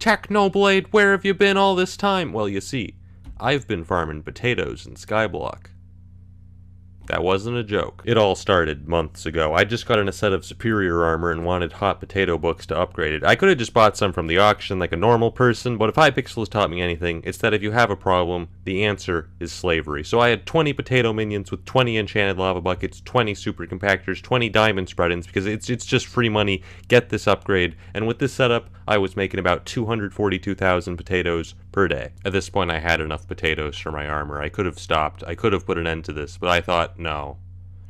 Technoblade, where have you been all this time? Well, you see, I've been farming potatoes in Skyblock. That wasn't a joke. It all started months ago. I just got in a set of superior armor and wanted hot potato books to upgrade it. I could have just bought some from the auction like a normal person, but if Hypixel has taught me anything, it's that if you have a problem, the answer is slavery. So I had 20 potato minions with 20 enchanted lava buckets, 20 super compactors, 20 diamond spread-ins, because it's just free money. Get this upgrade. And with this setup, I was making about 242,000 potatoes per day. At this point, I had enough potatoes for my armor. I could have stopped. I could have put an end to this, but I thought, no,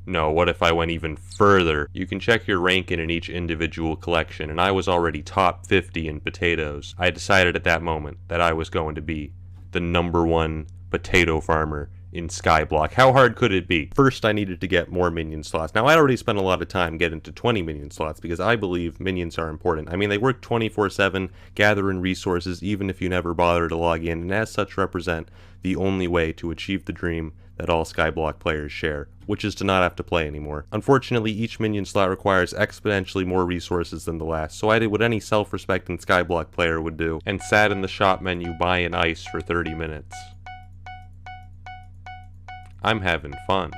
what if I went even further? You can check your rank in each individual collection, and I was already top 50 in potatoes. I decided at that moment that I was going to be the #1 potato farmer in Skyblock. How hard could it be? First, I needed to get more minion slots. Now, I already spent a lot of time getting to 20 minion slots because I believe minions are important. I mean, they work 24/7, gathering resources even if you never bother to log in, and as such represent the only way to achieve the dream that all Skyblock players share, which is to not have to play anymore. Unfortunately, each minion slot requires exponentially more resources than the last, so I did what any self-respecting Skyblock player would do, and sat in the shop menu buying ice for 30 minutes. I'm having fun.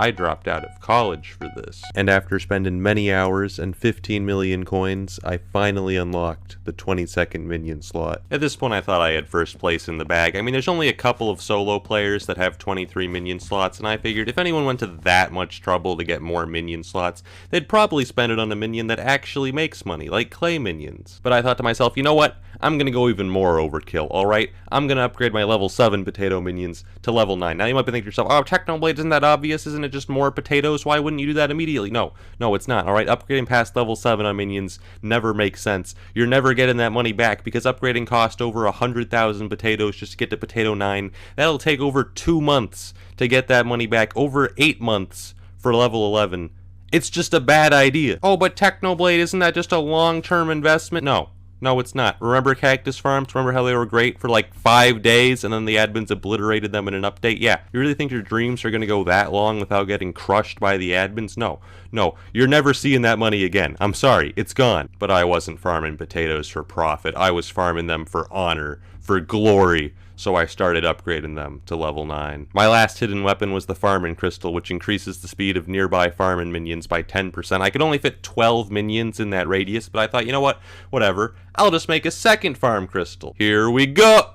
I dropped out of college for this. And after spending many hours and 15 million coins, I finally unlocked the 22nd minion slot. At this point, I thought I had first place in the bag. I mean, there's only a couple of solo players that have 23 minion slots, and I figured if anyone went to that much trouble to get more minion slots, they'd probably spend it on a minion that actually makes money, like clay minions. But I thought to myself, you know what? I'm gonna go even more overkill, alright? I'm gonna upgrade my level 7 potato minions to level 9. Now you might be thinking to yourself, oh, Technoblade, isn't that obvious? Isn't it just more potatoes? Why wouldn't you do that immediately? No, it's not, alright? Upgrading past level 7 on minions never makes sense. You're never getting that money back because upgrading cost over 100,000 potatoes just to get to potato 9. That'll take over 2 months to get that money back, over 8 months for level 11. It's just a bad idea. Oh, but Technoblade, isn't that just a long-term investment? No, it's not. Remember cactus farms? Remember how they were great for like 5 days and then the admins obliterated them in an update? Yeah, you really think your dreams are going to go that long without getting crushed by the admins? No, you're never seeing that money again. I'm sorry, it's gone. But I wasn't farming potatoes for profit. I was farming them for honor, for glory. So I started upgrading them to level 9. My last hidden weapon was the Farming Crystal, which increases the speed of nearby farming minions by 10%. I could only fit 12 minions in that radius, but I thought, you know what? Whatever. I'll just make a second Farm Crystal. Here we go!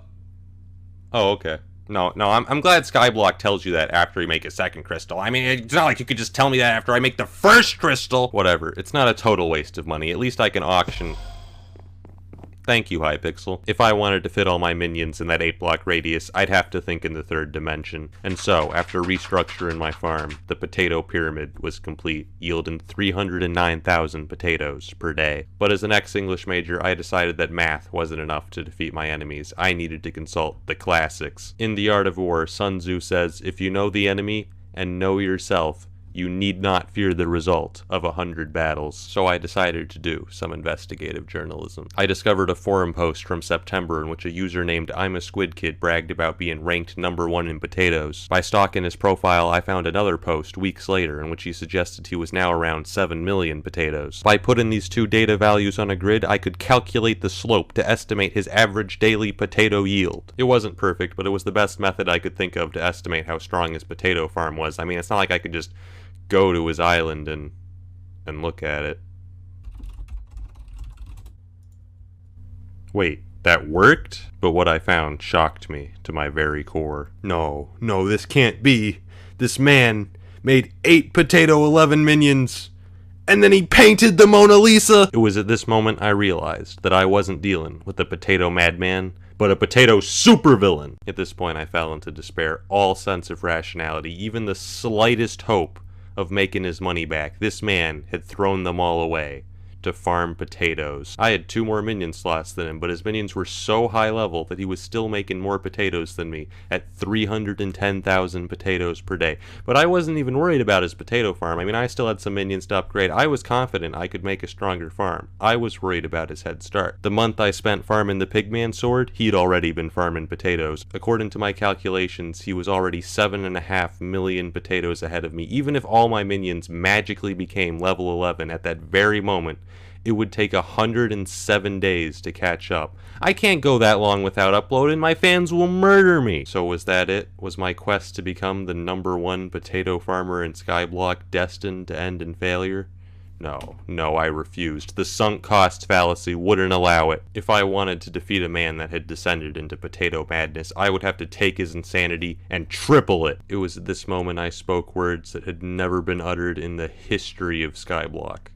Oh, okay. No, I'm glad Skyblock tells you that after you make a second crystal. I mean, it's not like you could just tell me that after I make the first crystal! Whatever. It's not a total waste of money. At least I can auction... Thank you, Hypixel. If I wanted to fit all my minions in that 8-block radius, I'd have to think in the 3rd dimension. And so, after restructuring my farm, the potato pyramid was complete, yielding 309,000 potatoes per day. But as an ex-English major, I decided that math wasn't enough to defeat my enemies. I needed to consult the classics. In The Art of War, Sun Tzu says, if you know the enemy and know yourself, you need not fear the result of 100 battles. So I decided to do some investigative journalism. I discovered a forum post from September in which a user named I'm a Squid Kid bragged about being ranked #1 in potatoes. By stalking his profile, I found another post weeks later in which he suggested he was now around 7 million potatoes. By putting these two data values on a grid, I could calculate the slope to estimate his average daily potato yield. It wasn't perfect, but it was the best method I could think of to estimate how strong his potato farm was. I mean, it's not like I could just go to his island and look at it. Wait, that worked? But what I found shocked me to my very core. No, this can't be. This man made 8 potato 11 minions, and then he painted the Mona Lisa! It was at this moment I realized that I wasn't dealing with a potato madman, but a potato supervillain. At this point I fell into despair, all sense of rationality, even the slightest hope of making his money back. This man had thrown them all away to farm potatoes. I had 2 more minion slots than him, but his minions were so high level that he was still making more potatoes than me at 310,000 potatoes per day. But I wasn't even worried about his potato farm. I mean, I still had some minions to upgrade. I was confident I could make a stronger farm. I was worried about his head start. The month I spent farming the Pigman sword, he'd already been farming potatoes. According to my calculations, he was already 7.5 million potatoes ahead of me. Even if all my minions magically became level 11 at that very moment, it would take 107 days to catch up. I can't go that long without uploading, my fans will murder me! So was that it? Was my quest to become the #1 potato farmer in Skyblock destined to end in failure? No, I refused. The sunk cost fallacy wouldn't allow it. If I wanted to defeat a man that had descended into potato madness, I would have to take his insanity and triple it. It was at this moment I spoke words that had never been uttered in the history of Skyblock.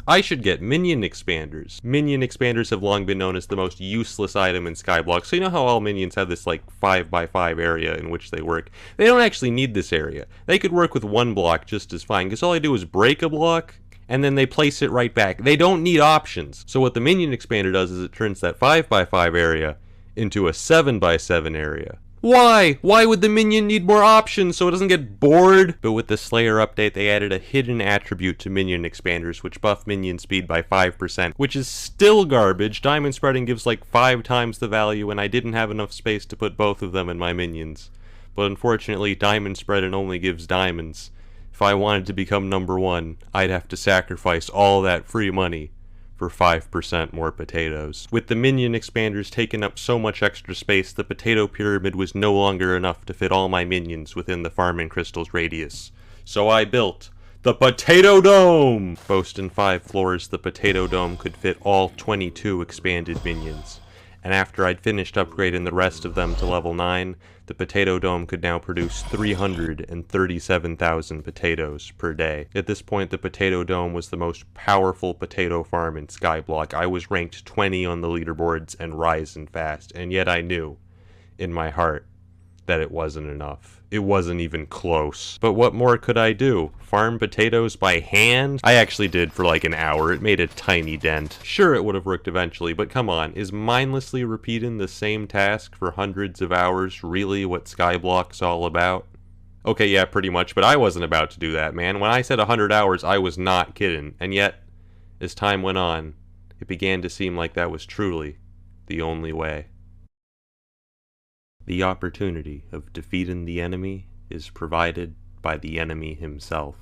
I should get minion expanders. Minion expanders have long been known as the most useless item in Skyblock, so you know how all minions have this like 5x5 area in which they work? They don't actually need this area. They could work with one block just as fine, because all I do is break a block, and then they place it right back. They don't need options. So what the minion expander does is it turns that 5x5 area into a 7x7 area. Why? Why would the minion need more options so it doesn't get bored? But with the Slayer update, they added a hidden attribute to minion expanders, which buff minion speed by 5%, which is still garbage. Diamond spreading gives like 5 times the value, and I didn't have enough space to put both of them in my minions. But unfortunately, diamond spreading only gives diamonds. If I wanted to become #1, I'd have to sacrifice all that free money for 5% more potatoes. With the minion expanders taking up so much extra space, the potato pyramid was no longer enough to fit all my minions within the farming crystals radius. So I built the Potato Dome! Boasting 5 floors, the Potato Dome could fit all 22 expanded minions. And after I'd finished upgrading the rest of them to level 9, the Potato Dome could now produce 337,000 potatoes per day. At this point, the Potato Dome was the most powerful potato farm in Skyblock. I was ranked 20 on the leaderboards and rising fast, and yet I knew, in my heart, that it wasn't enough. It wasn't even close. But what more could I do? Farm potatoes by hand? I actually did for like an hour. It made a tiny dent. Sure, it would have worked eventually, but come on, is mindlessly repeating the same task for hundreds of hours really what Skyblock's all about? Okay, yeah, pretty much, but I wasn't about to do that, man. When I said 100 hours, I was not kidding. And yet, as time went on, it began to seem like that was truly the only way. The opportunity of defeating the enemy is provided by the enemy himself.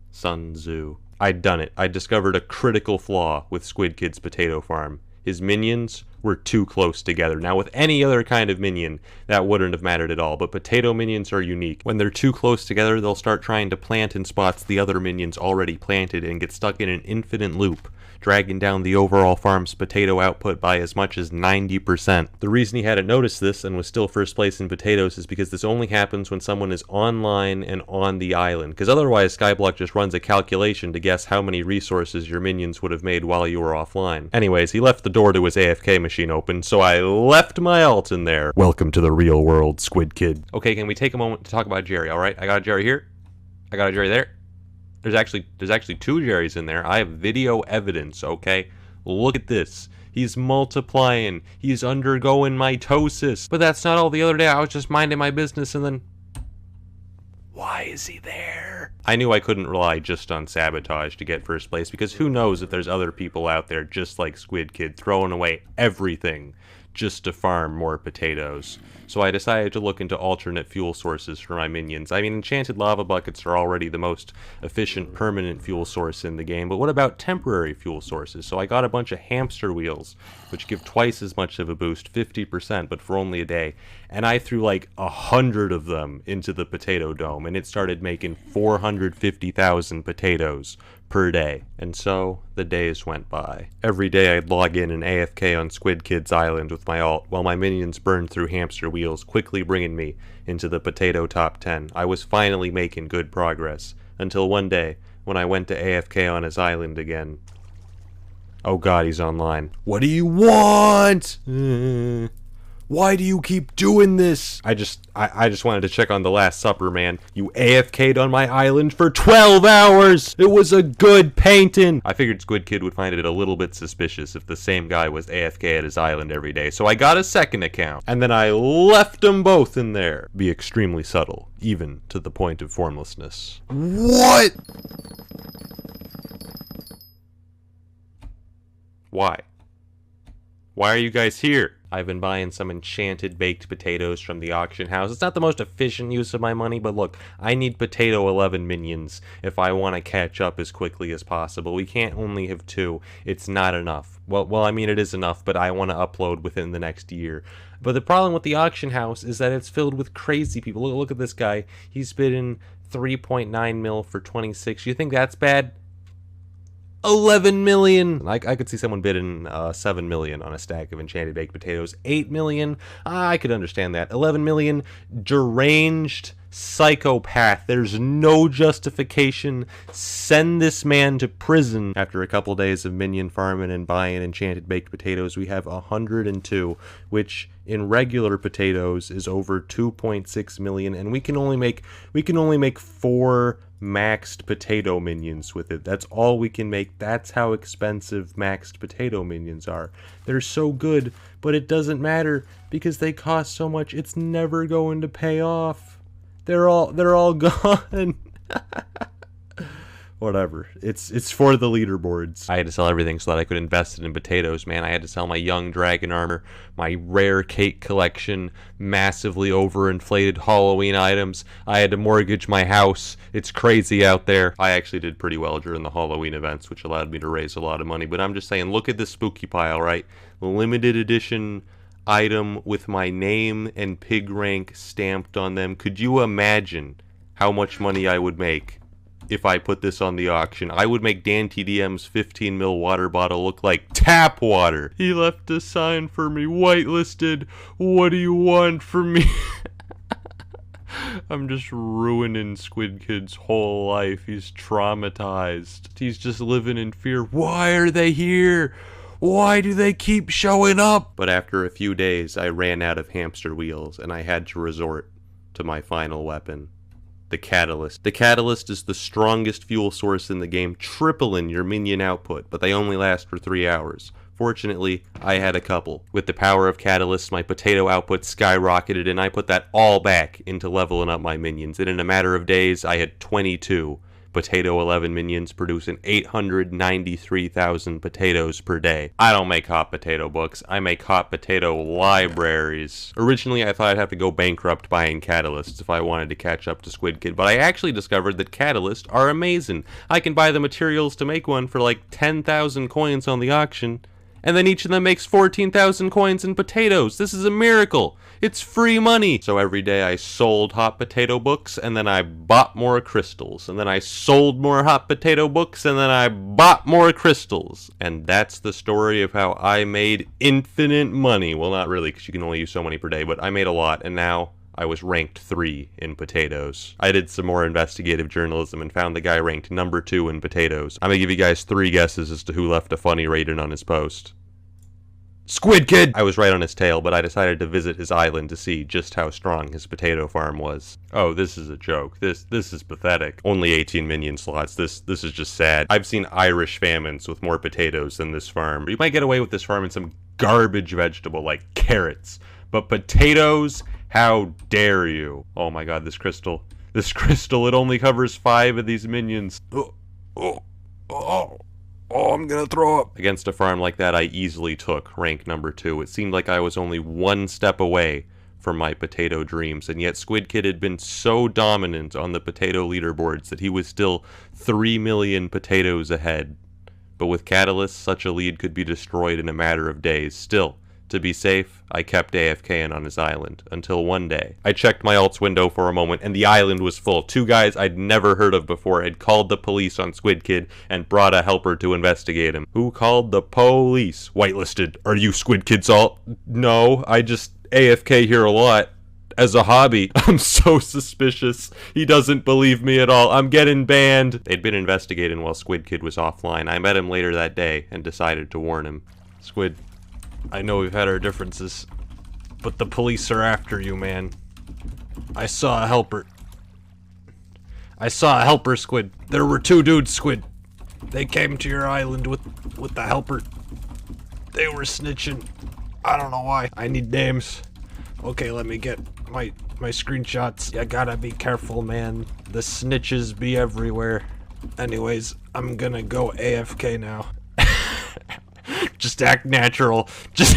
Sun Tzu. I'd done it. I discovered a critical flaw with Squid Kid's potato farm. His minions were too close together. Now, with any other kind of minion, that wouldn't have mattered at all, but potato minions are unique. When they're too close together, they'll start trying to plant in spots the other minions already planted and get stuck in an infinite loop, dragging down the overall farm's potato output by as much as 90%. The reason he hadn't noticed this and was still first place in potatoes is because this only happens when someone is online and on the island, because otherwise Skyblock just runs a calculation to guess how many resources your minions would have made while you were offline. Anyways, he left the door to his AFK machine open, so I left my ult in there. Welcome to the real world, Squid Kid. Okay, can we take a moment to talk about Jerry, alright? I got a Jerry here. I got a Jerry there. There's actually 2 Jerrys in there. I have video evidence, okay? Look at this. He's multiplying. He's undergoing mitosis. But that's not all. The other day I was just minding my business and then... Why is he there? I knew I couldn't rely just on sabotage to get first place, because who knows if there's other people out there just like Squid Kid throwing away everything just to farm more potatoes. So I decided to look into alternate fuel sources for my minions. I mean, enchanted lava buckets are already the most efficient permanent fuel source in the game, but what about temporary fuel sources? So I got a bunch of hamster wheels, which give twice as much of a boost, 50%, but for only a day. And I threw like 100 of them into the potato dome, and it started making 450,000 potatoes per day. And so the days went by. Every day I'd log in and AFK on Squid Kid's island with my ult, while my minions burned through hamster wheels, quickly bringing me into the potato top 10. I was finally making good progress, until one day, when I went to AFK on his island again. Oh god, he's online. What do you want? Why do you keep doing this? I just wanted to check on the Last Supper, man. You AFK'd on my island for 12 hours! It was a good painting! I figured Squid Kid would find it a little bit suspicious if the same guy was AFK at his island every day, so I got a second account. And then I left them both in there. Be extremely subtle, even to the point of formlessness. What? Why? Why are you guys here? I've been buying some enchanted baked potatoes from the auction house. It's not the most efficient use of my money, but look, I need potato 11 minions if I want to catch up as quickly as possible. We can't only have 2. It's not enough. Well, I mean, it is enough, but I want to upload within the next year. But the problem with the auction house is that it's filled with crazy people. Look at this guy. He's bidding 3.9 mil for 26. You think that's bad? 11 million. I could see someone bidding 7 million on a stack of enchanted baked potatoes. 8 million. I could understand that. 11 million. Deranged psychopath. There's no justification. Send this man to prison. After a couple days of minion farming and buying enchanted baked potatoes, we have 102, which in regular potatoes is over 2.6 million, and we can only make 4 maxed potato minions with it. That's all we can make. That's how expensive maxed potato minions are. They're so good, but it doesn't matter because they cost so much. It's never going to pay off. They're all gone. Whatever. It's for the leaderboards. I had to sell everything so that I could invest it in potatoes, man. I had to sell my young dragon armor, my rare cake collection, massively overinflated Halloween items. I had to mortgage my house. It's crazy out there. I actually did pretty well during the Halloween events, which allowed me to raise a lot of money. But I'm just saying, look at this spooky pile, right? Limited edition item with my name and pig rank stamped on them. Could you imagine how much money I would make if I put this on the auction? I would make Dan TDM's 15 mil water bottle look like tap water. He left a sign for me, whitelisted. What do you want from me? I'm just ruining Squid Kid's whole life. He's traumatized. He's just living in fear. Why are they here? Why do they keep showing up? But after a few days, I ran out of hamster wheels, and I had to resort to my final weapon. The catalyst. The catalyst is the strongest fuel source in the game, tripling your minion output, but they only last for 3 hours. Fortunately, I had a couple. With the power of catalyst, my potato output skyrocketed, and I put that all back into leveling up my minions. And in a matter of days, I had 22 potato 11 minions producing 893,000 potatoes per day. I don't make hot potato books, I make hot potato libraries. Originally I thought I'd have to go bankrupt buying catalysts if I wanted to catch up to Squid Kid, but I actually discovered that catalysts are amazing. I can buy the materials to make one for like 10,000 coins on the auction, and then each of them makes 14,000 coins in potatoes. This is a miracle. It's free money. So every day I sold hot potato books, and then I bought more crystals, and then I sold more hot potato books, and then I bought more crystals. And that's the story of how I made infinite money. Well, not really, because you can only use so many per day, but I made a lot, and now I was ranked 3 in potatoes. I did some more investigative journalism and found the guy ranked number 2 in potatoes. I'm gonna give you guys 3 guesses as to who left a funny rating on his post. Squid Kid! I was right on his tail, but I decided to visit his island to see just how strong his potato farm was. Oh, this is a joke. This is pathetic. Only 18 minion slots. This is just sad. I've seen Irish famines with more potatoes than this farm. You might get away with this farm in some garbage vegetable like carrots, but potatoes? How dare you? Oh my god, this crystal. This crystal, it only covers 5 of these minions. Oh, I'm gonna throw up. Against a farm like that, I easily took rank number 2. It seemed like I was only 1 step away from my potato dreams, and yet Squid Kid had been so dominant on the potato leaderboards that he was still 3 million potatoes ahead. But with Catalyst, such a lead could be destroyed in a matter of days. Still, to be safe, I kept AFKing on his island, until one day. I checked my alts window for a moment, and the island was full. 2 guys I'd never heard of before had called the police on Squid Kid and brought a helper to investigate him. Who called the police? Whitelisted. Are you Squid Kid's alt? No, I just AFK here a lot. As a hobby. I'm so suspicious. He doesn't believe me at all. I'm getting banned. They'd been investigating while Squid Kid was offline. I met him later that day and decided to warn him. Squid, I know we've had our differences, but the police are after you, man. I saw a helper. Squid. There were 2 dudes, Squid. They came to your island with the helper. They were snitching. I don't know why. I need names. Okay, let me get my screenshots. You gotta be careful, man. The snitches be everywhere. Anyways, I'm gonna go AFK now. Just act natural. Just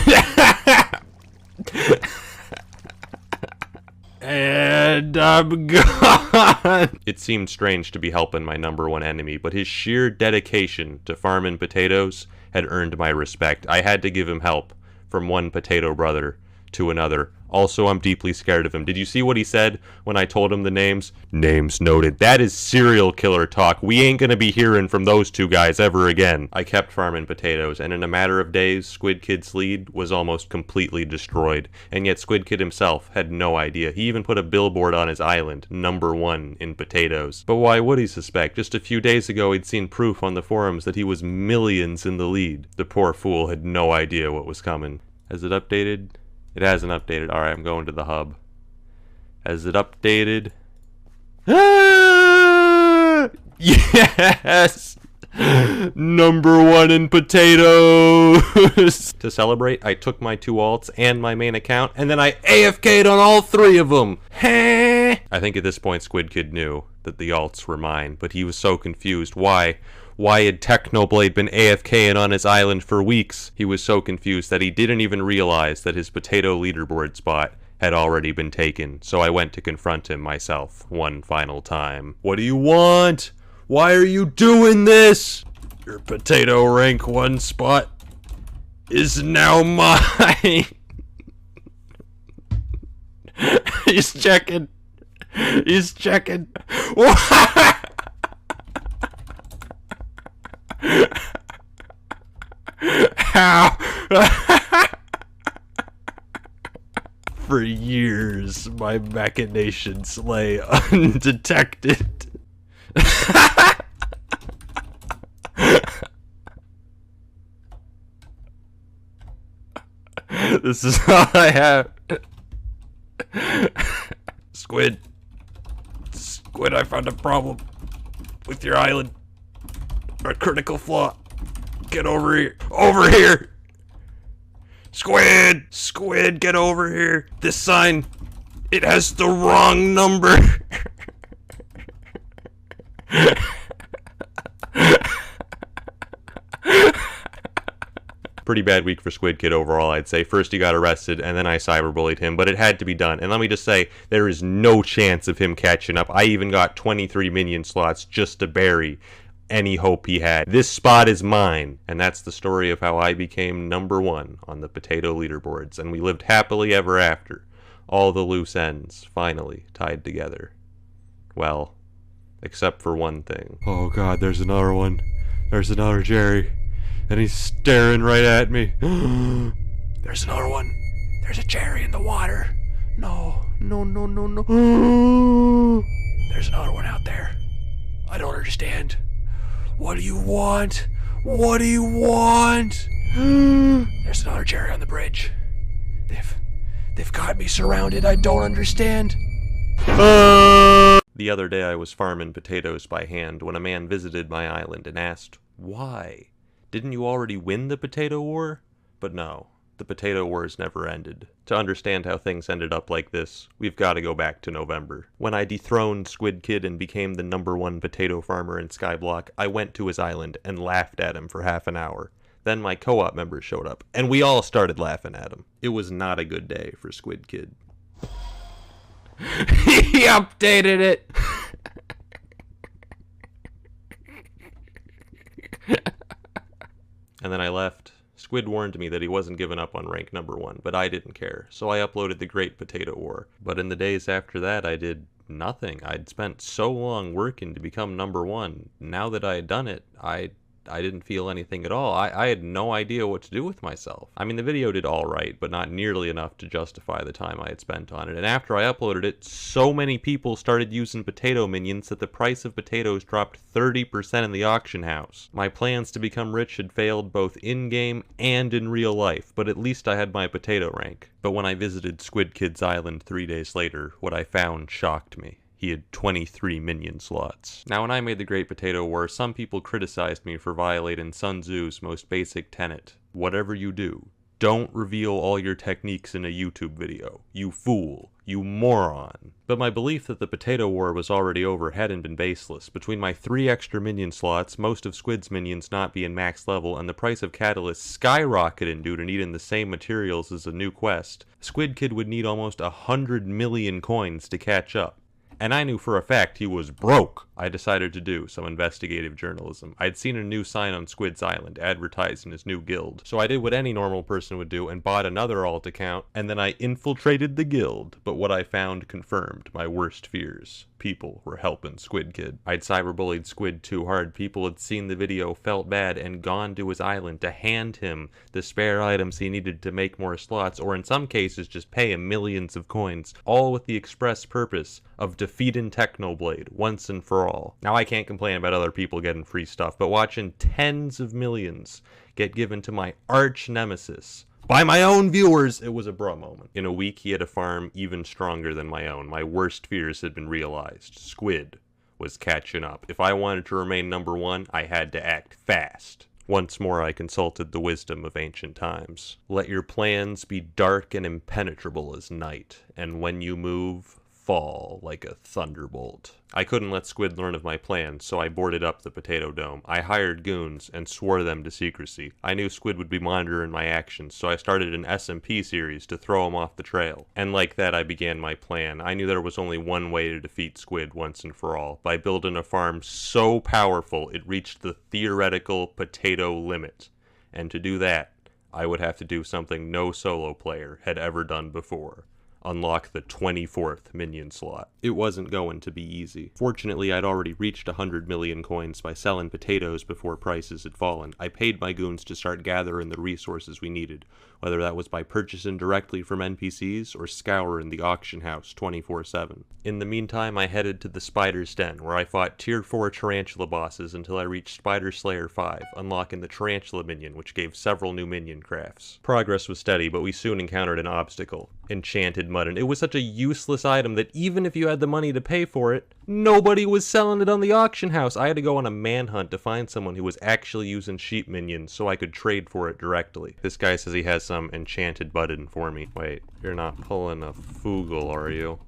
And I'm gone! It seemed strange to be helping my number one enemy, but his sheer dedication to farming potatoes had earned my respect. I had to give him help, from one potato brother to another. Also, I'm deeply scared of him. Did you see what he said when I told him the names? Names noted. That is serial killer talk. We ain't gonna be hearing from those two guys ever again. I kept farming potatoes, and in a matter of days, Squid Kid's lead was almost completely destroyed. And yet Squid Kid himself had no idea. He even put a billboard on his island, #1 in potatoes. But why would he suspect? Just a few days ago, he'd seen proof on the forums that he was millions in the lead. The poor fool had no idea what was coming. Has it updated? It hasn't updated. Alright, I'm going to the hub. Has it updated? Ah! Yes! #1 in potatoes! To celebrate, I took my 2 alts and my main account, and then I AFK'd on all 3 of them! I think at this point Squid Kid knew that the alts were mine, but he was so confused. Why? Why had Technoblade been AFKing on his island for weeks? He was so confused that he didn't even realize that his potato leaderboard spot had already been taken, so I went to confront him myself one final time. What do you want? Why are you doing this? Your potato rank 1 spot is now mine. He's checking. He's checking. How? For years, my machinations lay undetected. This is all I have. Squid, I found a problem with your island. A critical flaw. Get over here. Over here! Squid, get over here. This sign, it has the wrong number. Pretty bad week for Squid Kid overall, I'd say. First he got arrested, and then I cyberbullied him, but it had to be done. And let me just say, there is no chance of him catching up. I even got 23 minion slots just to bury any hope he had. This spot is mine. And that's the story of how I became #1 on the potato leaderboards, and we lived happily ever after. All the loose ends finally tied together. Well, except for one thing. Oh god, there's another one. There's another Jerry. And he's staring right at me. There's another one. There's a Jerry in the water. No. There's another one out there. I don't understand. What do you want? What do you want? There's another Jerry on the bridge. They've got me surrounded. I don't understand. The other day I was farming potatoes by hand when a man visited my island and asked, why? Didn't you already win the potato war? But no, the potato wars never ended. To understand how things ended up like this, we've got to go back to November. When I dethroned Squid Kid and became the #1 potato farmer in Skyblock, I went to his island and laughed at him for half an hour. Then my co-op members showed up, and we all started laughing at him. It was not a good day for Squid Kid. He updated it! And then I left. Squid warned me that he wasn't giving up on rank #1, but I didn't care, so I uploaded the Great Potato War. But in the days after that, I did nothing. I'd spent so long working to become #1. Now that I had done it, I didn't feel anything at all. I had no idea what to do with myself. I mean, the video did all right, but not nearly enough to justify the time I had spent on it. And after I uploaded it, so many people started using potato minions that the price of potatoes dropped 30% in the auction house. My plans to become rich had failed both in-game and in real life, but at least I had my potato rank. But when I visited Squid Kid's island 3 days later, what I found shocked me. He had 23 minion slots. Now, when I made the Great Potato War, some people criticized me for violating Sun Tzu's most basic tenet. Whatever you do, Don't reveal all your techniques in a YouTube video. You fool. You moron. But my belief that the potato war was already over hadn't been baseless. Between my 3 extra minion slots, most of Squid's minions not being max level, and the price of catalysts skyrocketing due to needing the same materials as a new quest, Squid Kid would need almost 100 million coins to catch up. And I knew for a fact he was broke. I decided to do some investigative journalism. I'd seen a new sign on Squid's Island advertising his new guild. So I did what any normal person would do and bought another alt account, and then I infiltrated the guild. But what I found confirmed my worst fears. People were helping Squid Kid. I'd cyberbullied Squid too hard. People had seen the video, felt bad, and gone to his island to hand him the spare items he needed to make more slots, or in some cases just pay him millions of coins, all with the express purpose of defeating Technoblade once and for all. Now I can't complain about other people getting free stuff, but watching tens of millions get given to my arch nemesis by my own viewers, it was a bro moment. In a week, he had a farm even stronger than my own. My worst fears had been realized. Squid was catching up. If I wanted to remain number 1, I had to act fast. Once more, I consulted the wisdom of ancient times. Let your plans be dark and impenetrable as night, and when you move, fall like a thunderbolt. I couldn't let Squid learn of my plan, so I boarded up the potato dome. I hired goons and swore them to secrecy. I knew Squid would be monitoring my actions, so I started an SMP series to throw him off the trail. And like that, I began my plan. I knew there was only one way to defeat Squid once and for all, by building a farm so powerful it reached the theoretical potato limit. And to do that, I would have to do something no solo player had ever done before. Unlock the 24th minion slot. It wasn't going to be easy. Fortunately, I'd already reached 100 million coins by selling potatoes before prices had fallen. I paid my goons to start gathering the resources we needed, whether that was by purchasing directly from NPCs or scouring the auction house 24/7. In the meantime, I headed to the Spider's Den, where I fought Tier 4 Tarantula bosses until I reached Spider Slayer 5, unlocking the Tarantula minion, which gave several new minion crafts. Progress was steady, but we soon encountered an obstacle. Enchanted mutton. It was such a useless item that even if you had the money to pay for it, nobody was selling it on the auction house. I had to go on a manhunt to find someone who was actually using sheep minions so I could trade for it directly. This guy says he has some enchanted button for me. Wait, you're not pulling a Foogle, are you?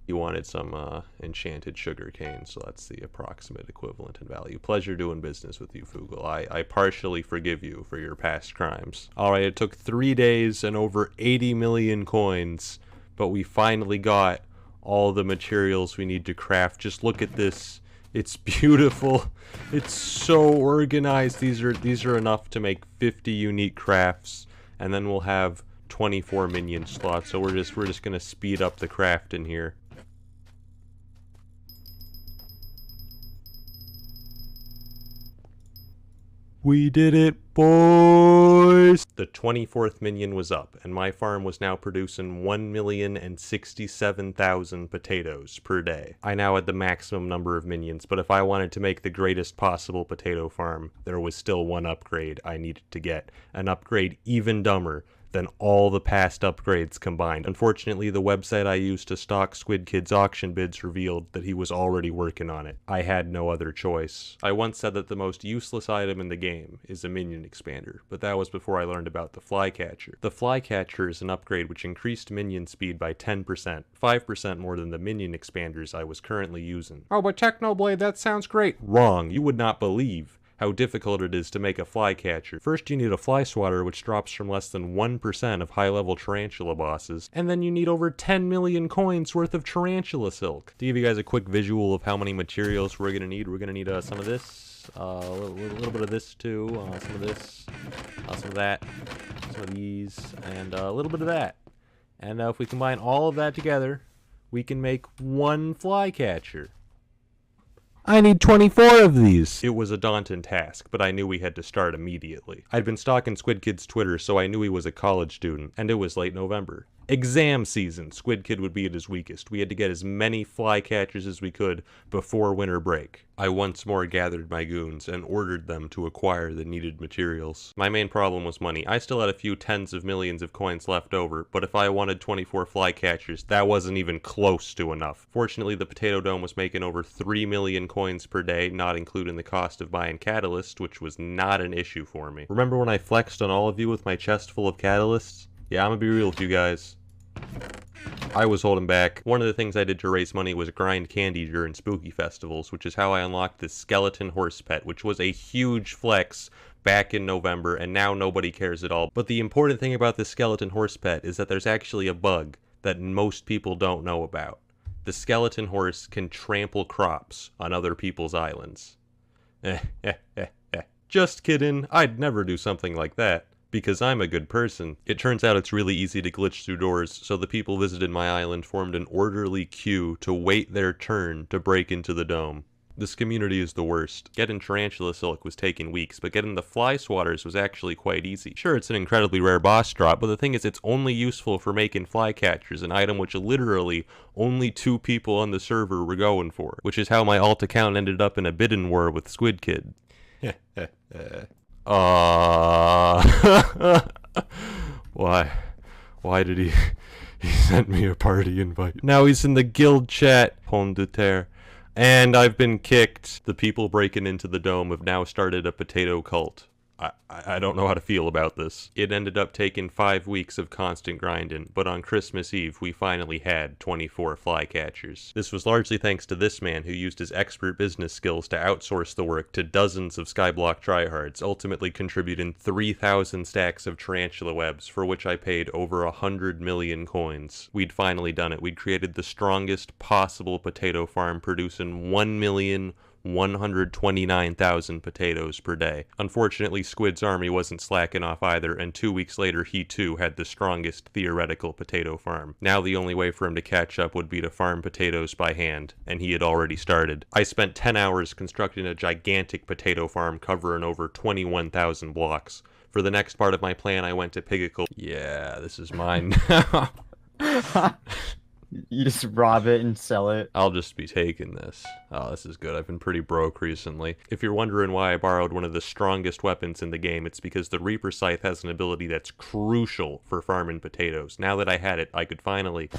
You wanted some enchanted sugar cane, so that's the approximate equivalent in value. Pleasure doing business with you, Foogle. I partially forgive you for your past crimes. Alright, it took 3 days and over 80 million coins, but we finally got all the materials we need to craft. Just look at this. It's beautiful. It's so organized. These are enough to make 50 unique crafts, and then we'll have 24 minion slots. So we're just gonna speed up the craft in here. We did it, boys! The 24th minion was up, and my farm was now producing 1,067,000 potatoes per day. I now had the maximum number of minions, but if I wanted to make the greatest possible potato farm, there was still one upgrade I needed to get. An upgrade even dumber than all the past upgrades combined. Unfortunately, the website I used to stock Squid Kid's auction bids revealed that he was already working on it. I had no other choice. I once said that the most useless item in the game is a minion expander, but that was before I learned about the flycatcher. The flycatcher is an upgrade which increased minion speed by 10%, 5% more than the minion expanders I was currently using. Oh, but Technoblade, that sounds great. Wrong. You would not believe how difficult it is to make a flycatcher. First, you need a fly swatter, which drops from less than 1% of high-level tarantula bosses, and then you need over 10 million coins worth of tarantula silk. To give you guys a quick visual of how many materials we're gonna need some of this, a little bit of this too, some of this, some of that, some of these, and a little bit of that. And if we combine all of that together, we can make one flycatcher. I need 24 of these! It was a daunting task, but I knew we had to start immediately. I'd been stalking Squid Kid's Twitter, so I knew he was a college student, and it was late November. Exam season, Squid Kid would be at his weakest. We had to get as many flycatchers as we could before winter break. I once more gathered my goons and ordered them to acquire the needed materials. My main problem was money. I still had a few tens of millions of coins left over, but if I wanted 24 flycatchers, that wasn't even close to enough. Fortunately, the Potato Dome was making over 3 million coins per day, not including the cost of buying catalyst, which was not an issue for me. Remember when I flexed on all of you with my chest full of catalysts? Yeah, I'm gonna be real with you guys. I was holding back. One of the things I did to raise money was grind candy during spooky festivals, which is how I unlocked this skeleton horse pet, which was a huge flex back in November, and now nobody cares at all. But the important thing about this skeleton horse pet is that there's actually a bug that most people don't know about. The skeleton horse can trample crops on other people's islands. Just kidding, I'd never do something like that. Because I'm a good person. It turns out it's really easy to glitch through doors, so the people visited my island formed an orderly queue to wait their turn to break into the dome. This community is the worst. Getting tarantula silk was taking weeks, but getting the fly swatters was actually quite easy. Sure, it's an incredibly rare boss drop, but the thing is it's only useful for making flycatchers, an item which literally only 2 people on the server were going for, which is how my alt account ended up in a bidding war with Squid Kid. Why did he sent me a party invite? Now he's in the guild chat, pomme de terre. And I've been kicked. The people breaking into the dome have now started a potato cult. I don't know how to feel about this. It ended up taking 5 weeks of constant grinding, but on Christmas Eve, we finally had 24 flycatchers. This was largely thanks to this man who used his expert business skills to outsource the work to dozens of Skyblock tryhards, ultimately contributing 3,000 stacks of tarantula webs, for which I paid over 100 million coins. We'd finally done it. We'd created the strongest possible potato farm, producing 1,129,000 potatoes per day. Unfortunately, Squid's army wasn't slacking off either, and 2 weeks later he too had the strongest theoretical potato farm. Now the only way for him to catch up would be to farm potatoes by hand, and he had already started. I spent 10 hours constructing a gigantic potato farm covering over 21,000 blocks. For the next part of my plan, I went to Pigacle. Yeah, this is mine now. You just rob it and sell it. I'll just be taking this. Oh, this is good. I've been pretty broke recently. If you're wondering why I borrowed one of the strongest weapons in the game, it's because the Reaper Scythe has an ability that's crucial for farming potatoes. Now that I had it, I could finally...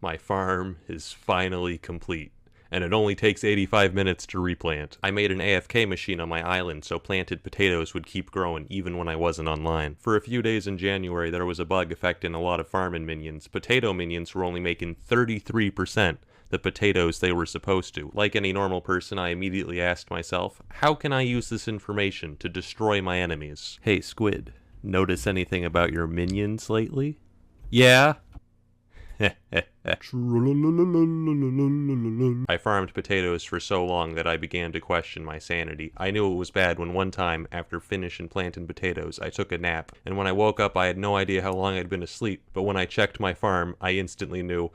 My farm is finally complete. And it only takes 85 minutes to replant. I made an AFK machine on my island so planted potatoes would keep growing even when I wasn't online. For a few days in January, there was a bug affecting a lot of farming minions. Potato minions were only making 33% the potatoes they were supposed to. Like any normal person, I immediately asked myself, how can I use this information to destroy my enemies? Hey, Squid, notice anything about your minions lately? Yeah? I farmed potatoes for so long that I began to question my sanity. I knew it was bad when one time, after finishing planting potatoes, I took a nap, and when I woke up I had no idea how long I'd been asleep, but when I checked my farm, I instantly knew,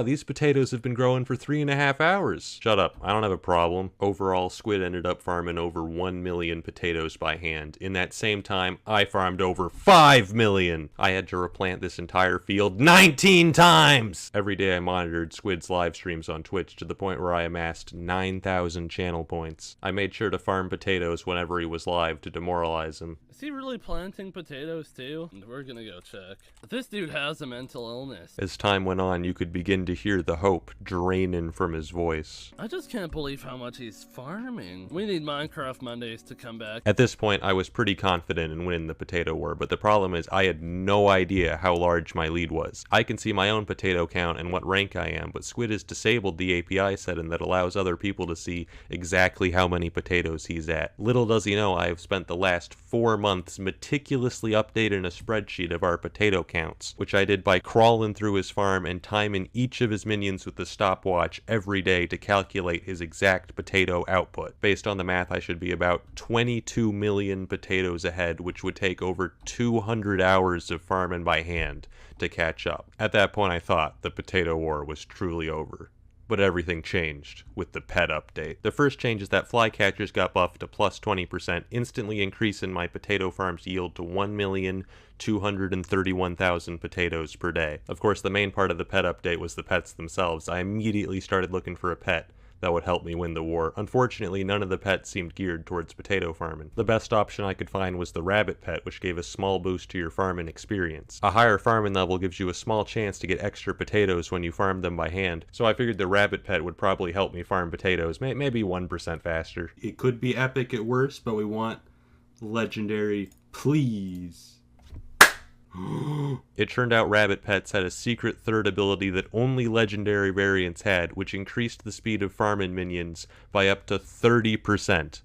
these potatoes have been growing for 3.5 hours. Shut up, I don't have a problem. Overall, Squid ended up farming over 1 million potatoes by hand. In that same time, I farmed over 5 million! I had to replant this entire field 19 times! Every day I monitored Squid's live streams on Twitch to the point where I amassed 9,000 channel points. I made sure to farm potatoes whenever he was live to demoralize him. Is he really planting potatoes too? We're gonna go check. This dude has a mental illness. As time went on, you could begin to hear the hope draining from his voice. I just can't believe how much he's farming. We need Minecraft Mondays to come back. At this point, I was pretty confident in winning the potato war, but the problem is I had no idea how large my lead was. I can see my own potato count and what rank I am, but Squid has disabled the API setting that allows other people to see exactly how many potatoes he's at. Little does he know I have spent the last 4 months meticulously updating a spreadsheet of our potato counts, which I did by crawling through his farm and timing each of his minions with the stopwatch every day to calculate his exact potato output. Based on the math, I should be about 22 million potatoes ahead, which would take over 200 hours of farming by hand to catch up. At that point, I thought the potato war was truly over. But everything changed with the pet update. The first change is that flycatchers got buffed to plus 20%, instantly increasing my potato farm's yield to 1,231,000 potatoes per day. Of course, the main part of the pet update was the pets themselves. I immediately started looking for a pet that would help me win the war. Unfortunately, none of the pets seemed geared towards potato farming. The best option I could find was the rabbit pet, which gave a small boost to your farming experience. A higher farming level gives you a small chance to get extra potatoes when you farm them by hand, so I figured the rabbit pet would probably help me farm potatoes, maybe 1% faster. It could be epic at worst, but we want legendary, please. It turned out rabbit pets had a secret third ability that only legendary variants had, which increased the speed of farming minions by up to 30%.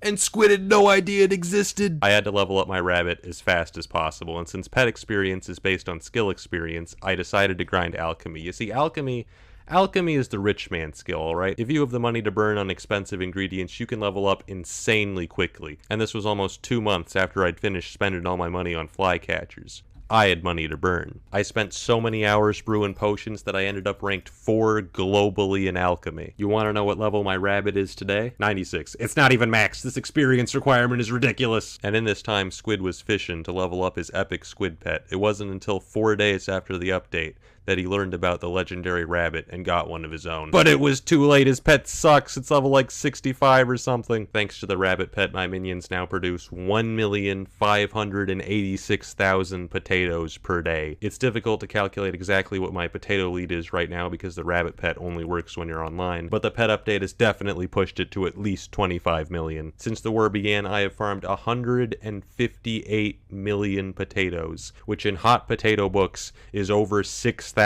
And Squid had no idea it existed! I had to level up my rabbit as fast as possible, and since pet experience is based on skill experience, I decided to grind alchemy. You see, alchemy is the rich man skill, alright? If you have the money to burn on expensive ingredients, you can level up insanely quickly. And this was almost 2 months after I'd finished spending all my money on flycatchers. I had money to burn. I spent so many hours brewing potions that I ended up ranked 4 globally in alchemy. You want to know what level my rabbit is today? 96. It's not even max. This experience requirement is ridiculous. And in this time, Squid was fishing to level up his epic squid pet. It wasn't until 4 days after the update that he learned about the legendary rabbit and got one of his own. But it was too late. His pet sucks. It's level like 65 or something. Thanks to the rabbit pet, my minions now produce 1,586,000 potatoes per day. It's difficult to calculate exactly what my potato lead is right now because the rabbit pet only works when you're online, but the pet update has definitely pushed it to at least 25 million. Since the war began, I have farmed 158 million potatoes, which in hot potato books is over 6,000.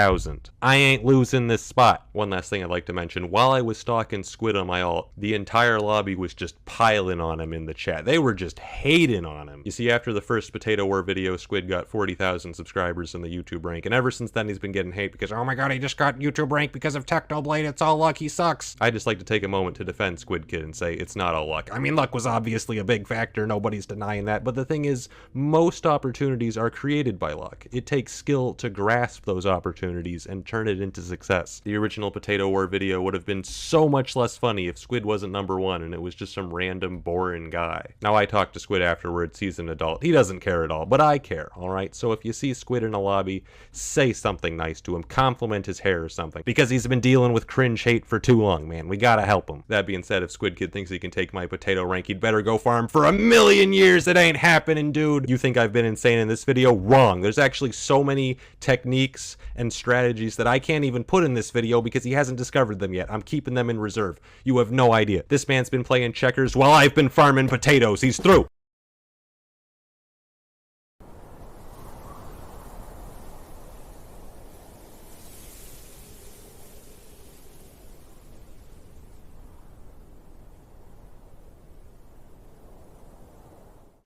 I ain't losing this spot. One last thing I'd like to mention, while I was stalking Squid on my alt, the entire lobby was just piling on him in the chat. They were just hating on him. You see, after the first Potato War video, Squid got 40,000 subscribers in the YouTube rank, and ever since then he's been getting hate because, oh my god, he just got YouTube rank because of Technoblade, it's all luck, he sucks. I just like to take a moment to defend Squid Kid and say it's not all luck. I mean, luck was obviously a big factor, nobody's denying that, but the thing is, most opportunities are created by luck. It takes skill to grasp those opportunities and turn it into success. The original Potato War video would have been so much less funny if Squid wasn't #1 and it was just some random boring guy. Now I talked to Squid afterwards, he's an adult. He doesn't care at all, but I care, alright? So if you see Squid in a lobby, say something nice to him, compliment his hair or something, because he's been dealing with cringe hate for too long, man. We gotta help him. That being said, if Squid Kid thinks he can take my potato rank, he'd better go farm for 1,000,000 years. It ain't happening, dude. You think I've been insane in this video? Wrong. There's actually so many techniques and strategies that I can't even put in this video because he hasn't discovered them yet. I'm keeping them in reserve. You have no idea. This man's been playing checkers while I've been farming potatoes. He's through.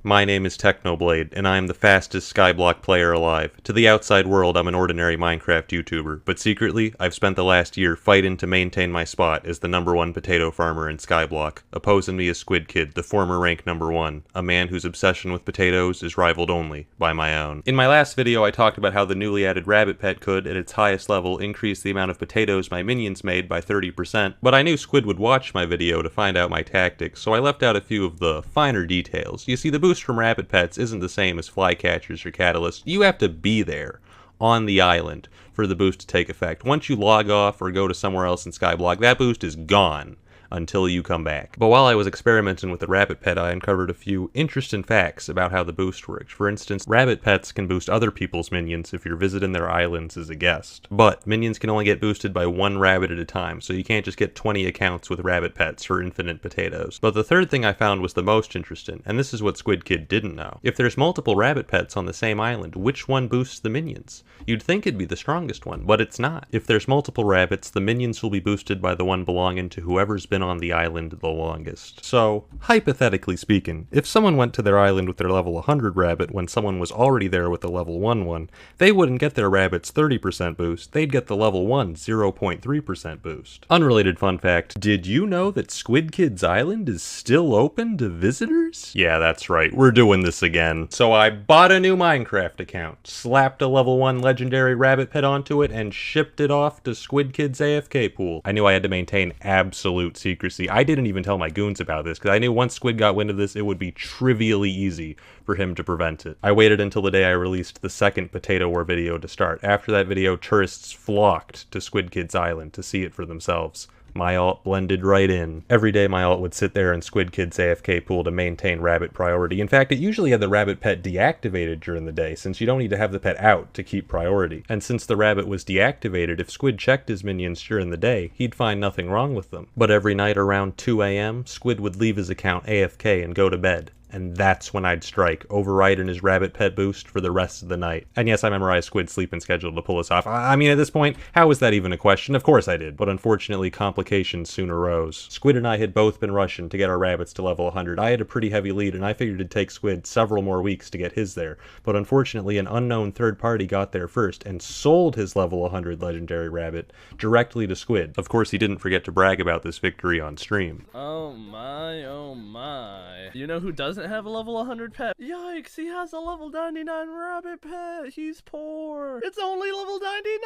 My name is Technoblade, and I am the fastest Skyblock player alive. To the outside world, I'm an ordinary Minecraft YouTuber, but secretly, I've spent the last year fighting to maintain my spot as the #1 potato farmer in Skyblock. Opposing me is Squid Kid, the former rank #1, a man whose obsession with potatoes is rivaled only by my own. In my last video, I talked about how the newly added rabbit pet could, at its highest level, increase the amount of potatoes my minions made by 30%, but I knew Squid would watch my video to find out my tactics, so I left out a few of the finer details. You see, the boost from rabbit pets isn't the same as flycatchers or catalysts. You have to be there on the island for the boost to take effect. Once you log off or go to somewhere else in Skyblock, that boost is gone until you come back. But while I was experimenting with the rabbit pet, I uncovered a few interesting facts about how the boost works. For instance, rabbit pets can boost other people's minions if you're visiting their islands as a guest. But minions can only get boosted by 1 rabbit at a time, so you can't just get 20 accounts with rabbit pets for infinite potatoes. But the third thing I found was the most interesting, and this is what Squid Kid didn't know. If there's multiple rabbit pets on the same island, which one boosts the minions? You'd think it'd be the strongest one, but it's not. If there's multiple rabbits, the minions will be boosted by the one belonging to whoever's been been on the island the longest. So, hypothetically speaking, if someone went to their island with their level 100 rabbit when someone was already there with a level 1 one, they wouldn't get their rabbit's 30% boost, they'd get the level 1 0.3% boost. Unrelated fun fact, did you know that Squid Kids Island is still open to visitors? Yeah, that's right, we're doing this again. So I bought a new Minecraft account, slapped a level 1 legendary rabbit pet onto it, and shipped it off to Squid Kids AFK pool. I knew I had to maintain absolute secrecy. I didn't even tell my goons about this, because I knew once Squid got wind of this, it would be trivially easy for him to prevent it. I waited until the day I released the second Potato War video to start. After that video, tourists flocked to Squid Kids Island to see it for themselves. My alt blended right in. Every day my alt would sit there in Squid Kids AFK pool to maintain rabbit priority. In fact, it usually had the rabbit pet deactivated during the day, since you don't need to have the pet out to keep priority. And since the rabbit was deactivated, if Squid checked his minions during the day, he'd find nothing wrong with them. But every night around 2 AM, Squid would leave his account AFK and go to bed. And that's when I'd strike, overriding his rabbit pet boost for the rest of the night. And yes, I memorized Squid's sleeping schedule to pull this off. I mean, at this point, how is that even a question? Of course I did. But unfortunately, complications soon arose. Squid and I had both been rushing to get our rabbits to level 100. I had a pretty heavy lead, and I figured it'd take Squid several more weeks to get his there. But unfortunately, an unknown third party got there first and sold his level 100 legendary rabbit directly to Squid. Of course, he didn't forget to brag about this victory on stream. Oh my, oh my. You know who doesn't have a level 100 pet? Yikes, he has a level 99 rabbit pet. He's poor. It's only level 99.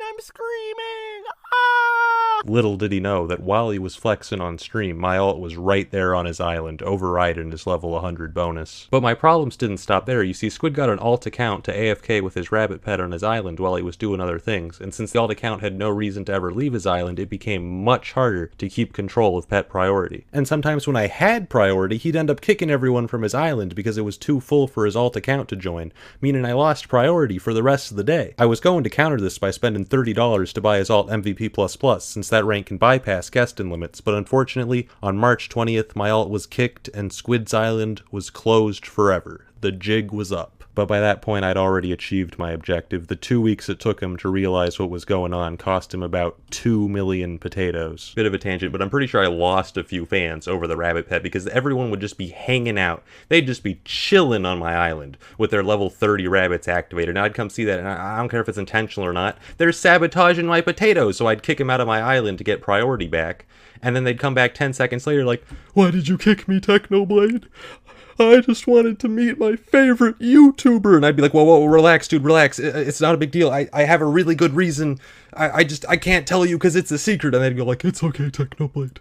I'm screaming. Ah! Little did he know that while he was flexing on stream, my alt was right there on his island, overriding his level 100 bonus. But my problems didn't stop there. You see, Squid got an alt account to AFK with his rabbit pet on his island while he was doing other things, and since the alt account had no reason to ever leave his island, it became much harder to keep control of pet priority. And sometimes when I had priority, he'd end up kicking everyone from his island because it was too full for his alt account to join, meaning I lost priority for the rest of the day. I was going to counter this by spending $30 to buy his alt MVP++, since that rank can bypass guesting limits, but unfortunately, on March 20th, my alt was kicked and Squid's Island was closed forever. The jig was up. But by that point, I'd already achieved my objective. The 2 weeks it took him to realize what was going on cost him about 2 million potatoes. Bit of a tangent, but I'm pretty sure I lost a few fans over the rabbit pet because everyone would just be hanging out. They'd just be chilling on my island with their level 30 rabbits activated. Now I'd come see that, and I don't care if it's intentional or not. They're sabotaging my potatoes, so I'd kick them out of my island to get priority back. And then they'd come back 10 seconds later like, "Why did you kick me, Technoblade? I just wanted to meet my favorite YouTuber." And I'd be like, whoa, relax, dude, relax. It's not a big deal. I have a really good reason. I can't tell you because it's a secret. And they'd go like, "It's okay, Technoblade.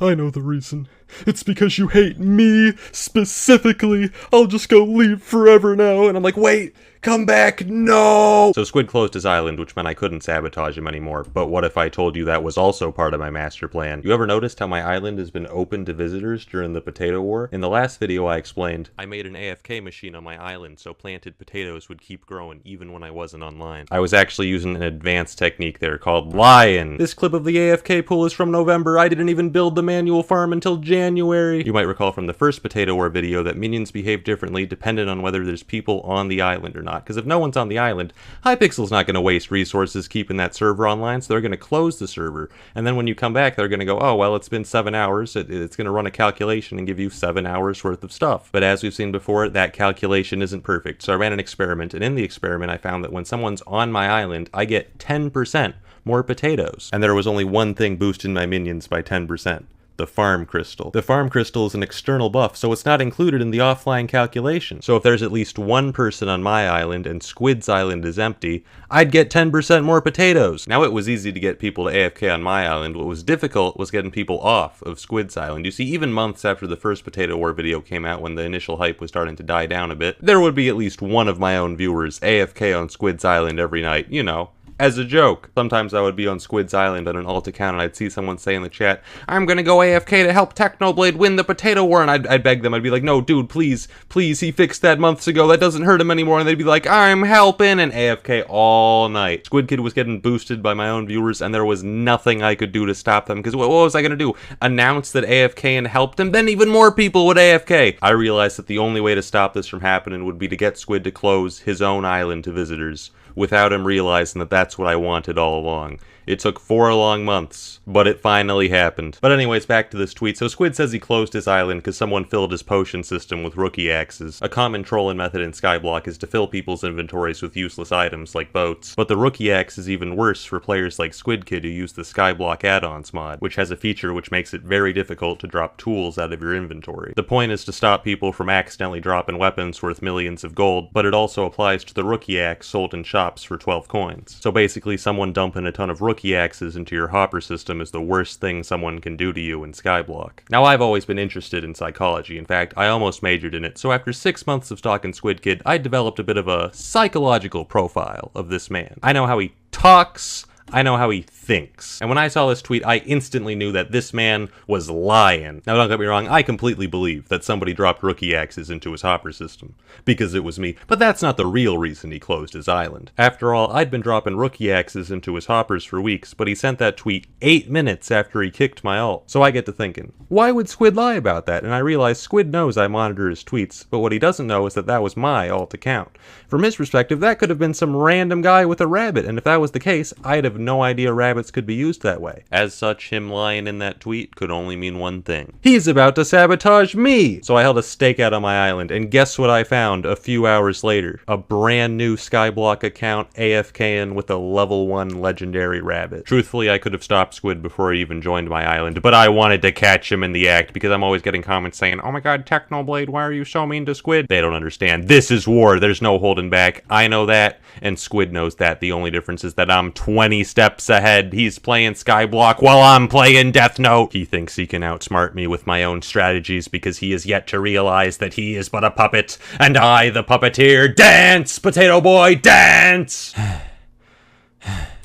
I know the reason. It's because you hate me specifically. I'll just go leave forever now." And I'm like, "Wait, come back, no!" So Squid closed his island, which meant I couldn't sabotage him anymore. But what if I told you that was also part of my master plan? You ever noticed how my island has been open to visitors during the Potato War? In the last video I explained, I made an AFK machine on my island so planted potatoes would keep growing even when I wasn't online. I was actually using an advanced technique there called lying. This clip of the AFK pool is from November. I didn't even build the manual farm until January. You might recall from the first Potato War video that minions behave differently depending on whether there's people on the island or not. Because if no one's on the island, Hypixel's not going to waste resources keeping that server online, so they're going to close the server. And then when you come back, they're going to go, "Oh, well, it's been 7 hours. It's going to run a calculation and give you 7 hours worth of stuff." But as we've seen before, that calculation isn't perfect. So I ran an experiment, and in the experiment, I found that when someone's on my island, I get 10% more potatoes. And there was only one thing boosting my minions by 10%. The farm crystal. The farm crystal is an external buff, so it's not included in the offline calculation. So if there's at least one person on my island and Squid's island is empty, I'd get 10% more potatoes. Now it was easy to get people to AFK on my island. What was difficult was getting people off of Squid's island. You see, even months after the first Potato War video came out, when the initial hype was starting to die down a bit, there would be at least one of my own viewers AFK on Squid's island every night, you know, as a joke. Sometimes I would be on Squid's Island on an alt account and I'd see someone say in the chat, "I'm gonna go AFK to help Technoblade win the Potato War," and I'd beg them. I'd be like, "No, dude, please, he fixed that months ago. That doesn't hurt him anymore." And they'd be like, "I'm helping," and AFK all night. Squid Kid was getting boosted by my own viewers, and there was nothing I could do to stop them, because what was I gonna do? Announce that AFK and helped him? Then even more people would AFK. I realized that the only way to stop this from happening would be to get Squid to close his own island to visitors, without him realizing that that's what I wanted all along. It took 4 long months, but it finally happened. But anyways, back to this tweet. So Squid says he closed his island because someone filled his potion system with rookie axes. A common trolling method in Skyblock is to fill people's inventories with useless items like boats. But the rookie axe is even worse for players like Squid Kid who use the Skyblock add-ons mod, which has a feature which makes it very difficult to drop tools out of your inventory. The point is to stop people from accidentally dropping weapons worth millions of gold, but it also applies to the rookie axe sold in shops for 12 coins. So basically someone dumping a ton of rookie axes into your hopper system is the worst thing someone can do to you in Skyblock. Now I've always been interested in psychology. In fact, I almost majored in it, so after 6 months of stalking Squid Kid, I developed a bit of a psychological profile of this man. I know how he talks, I know how he thinks. And when I saw this tweet, I instantly knew that this man was lying. Now don't get me wrong, I completely believe that somebody dropped rookie axes into his hopper system, because it was me, but that's not the real reason he closed his island. After all, I'd been dropping rookie axes into his hoppers for weeks, but he sent that tweet 8 minutes after he kicked my ult. So I get to thinking, why would Squid lie about that? And I realize Squid knows I monitor his tweets, but what he doesn't know is that that was my alt account. From his perspective, that could have been some random guy with a rabbit, and if that was the case, I'd have no idea rabbits could be used that way. As such, him lying in that tweet could only mean one thing. He's about to sabotage me! So I held a stakeout on my island, and guess what I found a few hours later? A brand new Skyblock account AFKing with a level 1 legendary rabbit. Truthfully, I could have stopped Squid before he even joined my island, but I wanted to catch him in the act because I'm always getting comments saying, oh my god, Technoblade, why are you so mean to Squid? They don't understand. This is war. There's no holding back. I know that, and Squid knows that. The only difference is that I'm 20 steps ahead. He's playing Skyblock while I'm playing Death Note. He thinks he can outsmart me with my own strategies because he is yet to realize that he is but a puppet, and I, the puppeteer, dance! Potato Boy, dance!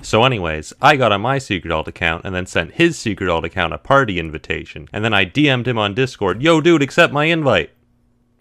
So anyways, I got on my secret alt account and then sent his secret alt account a party invitation, and then I DM'd him on Discord, yo dude, accept my invite.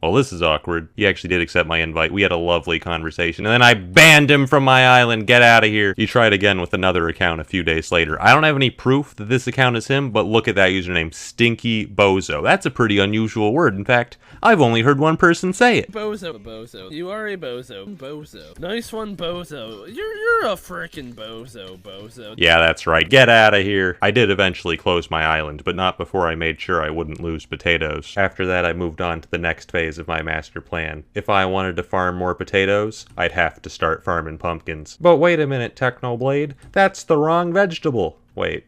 Well, this is awkward. He actually did accept my invite. We had a lovely conversation. And then I banned him from my island. Get out of here. He tried again with another account a few days later. I don't have any proof that this account is him, but look at that username, Stinky Bozo. That's a pretty unusual word. In fact, I've only heard one person say it. Bozo. You are a bozo. Bozo. Nice one, Bozo. You're a frickin' bozo. Yeah, that's right. Get out of here. I did eventually close my island, but not before I made sure I wouldn't lose potatoes. After that, I moved on to the next phase of my master plan. If I wanted to farm more potatoes, I'd have to start farming pumpkins. But wait a minute, Technoblade. That's the wrong vegetable. Wait.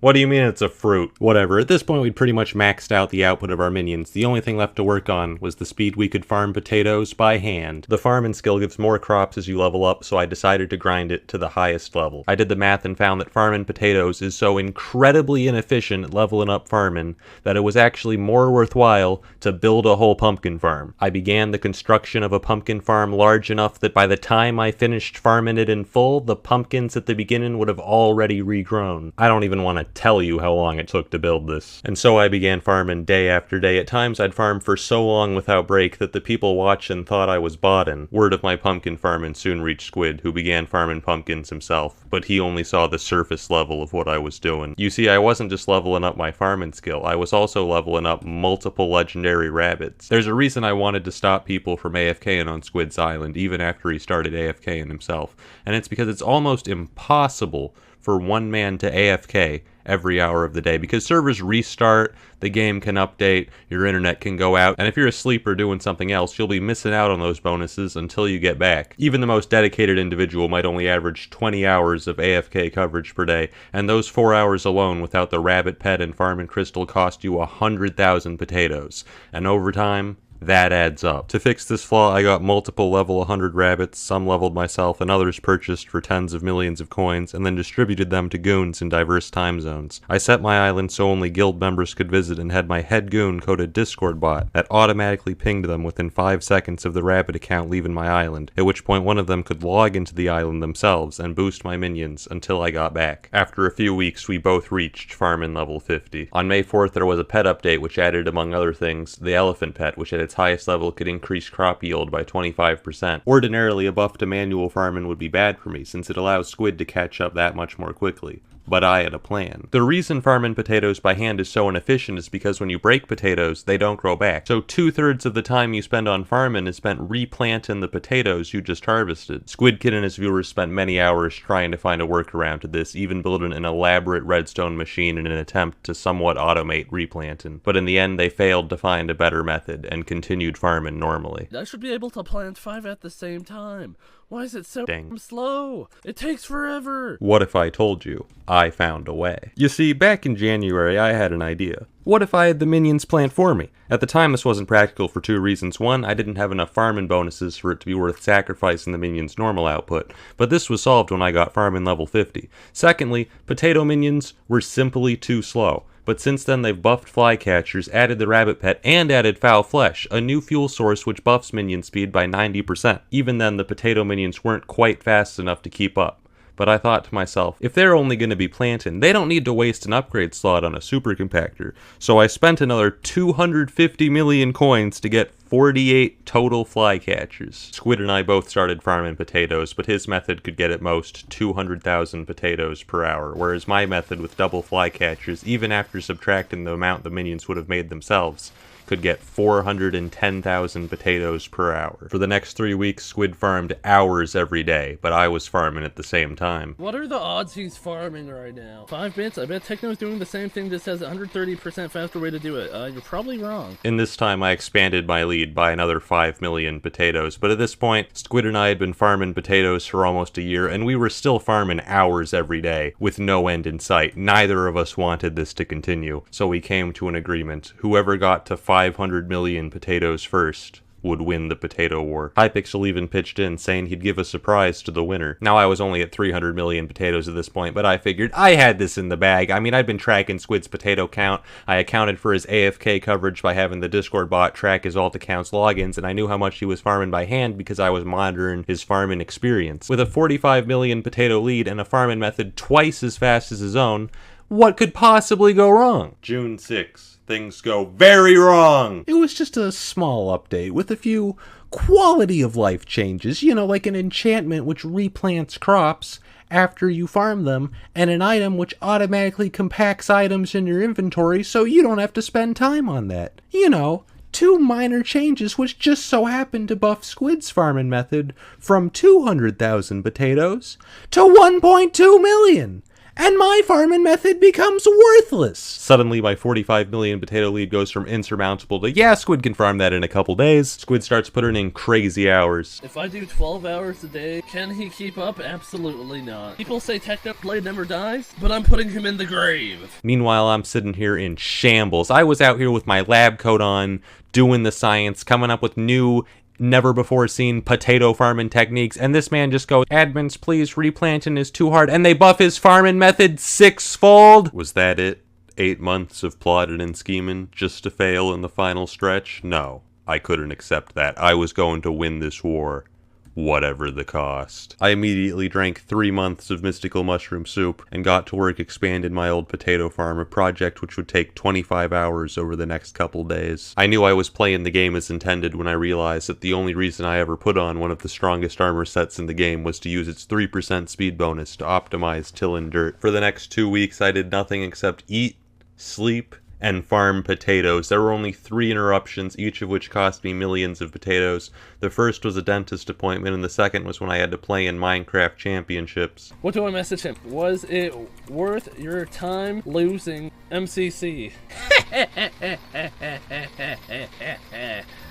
What do you mean it's a fruit? Whatever, at this point we'd pretty much maxed out the output of our minions. The only thing left to work on was the speed we could farm potatoes by hand. The farming skill gives more crops as you level up, so I decided to grind it to the highest level. I did the math and found that farming potatoes is so incredibly inefficient at leveling up farming that it was actually more worthwhile to build a whole pumpkin farm. I began the construction of a pumpkin farm large enough that by the time I finished farming it in full, the pumpkins at the beginning would have already regrown. I don't even want to tell you how long it took to build this. And so I began farming day after day. At times I'd farm for so long without break that the people watching thought I was bodding. Word of my pumpkin farming soon reached Squid, who began farming pumpkins himself, but he only saw the surface level of what I was doing. You see, I wasn't just leveling up my farming skill, I was also leveling up multiple legendary rabbits. There's a reason I wanted to stop people from AFKing on Squid's island, even after he started AFKing himself, and it's because it's almost impossible for one man to AFK every hour of the day, because servers restart, the game can update, your internet can go out, and if you're asleep or doing something else, you'll be missing out on those bonuses until you get back. Even the most dedicated individual might only average 20 hours of AFK coverage per day, and those 4 hours alone without the rabbit pet and farming crystal cost you 100,000 potatoes, and over time, that adds up. To fix this flaw, I got multiple level 100 rabbits, some leveled myself and others purchased for tens of millions of coins, and then distributed them to goons in diverse time zones. I set my island so only guild members could visit and had my head goon code a Discord bot that automatically pinged them within 5 seconds of the rabbit account leaving my island, at which point one of them could log into the island themselves and boost my minions until I got back. After a few weeks, we both reached farming level 50. On May 4th, there was a pet update which added, among other things, the elephant pet, which had its highest level could increase crop yield by 25%. Ordinarily, a buff to manual farming would be bad for me, since it allows squid to catch up that much more quickly. But I had a plan. The reason farming potatoes by hand is so inefficient is because when you break potatoes, they don't grow back. So 2/3 of the time you spend on farming is spent replanting the potatoes you just harvested. Squid Kid and his viewers spent many hours trying to find a workaround to this, even building an elaborate redstone machine in an attempt to somewhat automate replanting. But in the end, they failed to find a better method and continued farming normally. I should be able to plant 5 at the same time. Why is it so slow? It takes forever. What if I told you I found a way? You see, back in January, I had an idea. What if I had the minions plant for me? At the time, this wasn't practical for 2 reasons. One, I didn't have enough farming bonuses for it to be worth sacrificing the minions' normal output, but this was solved when I got farming level 50. Secondly, potato minions were simply too slow. But since then they've buffed flycatchers, added the rabbit pet, and added foul flesh, a new fuel source which buffs minion speed by 90%. Even then, the potato minions weren't quite fast enough to keep up. But I thought to myself, if they're only going to be planting, they don't need to waste an upgrade slot on a super compactor. So I spent another 250 million coins to get 48 total flycatchers. Squid and I both started farming potatoes, but his method could get at most 200,000 potatoes per hour, whereas my method with double flycatchers, even after subtracting the amount the minions would have made themselves, could get 410,000 potatoes per hour. For the next 3 weeks, Squid farmed hours every day, but I was farming at the same time. What are the odds he's farming right now? 5 bits? I bet Techno's doing the same thing, just has a 130% faster way to do it. You're probably wrong. In this time, I expanded my lead by another 5 million potatoes, but at this point, Squid and I had been farming potatoes for almost a year, and we were still farming hours every day, with no end in sight. Neither of us wanted this to continue, so we came to an agreement. Whoever got to 500 million potatoes first would win the potato war. Hypixel even pitched in, saying he'd give a surprise to the winner. Now, I was only at 300 million potatoes at this point, but I figured I had this in the bag. I mean, I'd been tracking Squid's potato count. I accounted for his AFK coverage by having the Discord bot track his alt account's logins, and I knew how much he was farming by hand because I was monitoring his farming experience. With a 45 million potato lead and a farming method twice as fast as his own, what could possibly go wrong? June 6th. Things go very wrong. It was just a small update with a few quality of life changes, you know, like an enchantment which replants crops after you farm them, and an item which automatically compacts items in your inventory so you don't have to spend time on that. You know, 2 minor changes which just so happened to buff Squid's farming method from 200,000 potatoes to 1.2 million. And my farming method becomes worthless. Suddenly, my 45 million potato lead goes from insurmountable to, yeah, Squid can farm that in a couple days. Squid starts putting in crazy hours. If I do 12 hours a day, can he keep up? Absolutely not. People say Technoblade never dies, but I'm putting him in the grave. Meanwhile, I'm sitting here in shambles. I was out here with my lab coat on, doing the science, coming up with new never before seen potato farming techniques, and this man just goes, admins please, replanting is too hard, and they buff his farming method 6-fold. Was that it? 8 months of plotting and scheming just to fail in the final stretch? No, I couldn't accept that. I was going to win this war, whatever the cost. I immediately drank 3 months of mystical mushroom soup and got to work expanding my old potato farm, a project which would take 25 hours over the next couple days. I knew I was playing the game as intended when I realized that the only reason I ever put on one of the strongest armor sets in the game was to use its 3% speed bonus to optimize tillin' dirt. For the next 2 weeks, I did nothing except eat, sleep, and farm potatoes. There were only 3 interruptions, each of which cost me millions of potatoes. The first was a dentist appointment, and the second was when I had to play in Minecraft Championships. What do I message him? Was it worth your time losing MCC?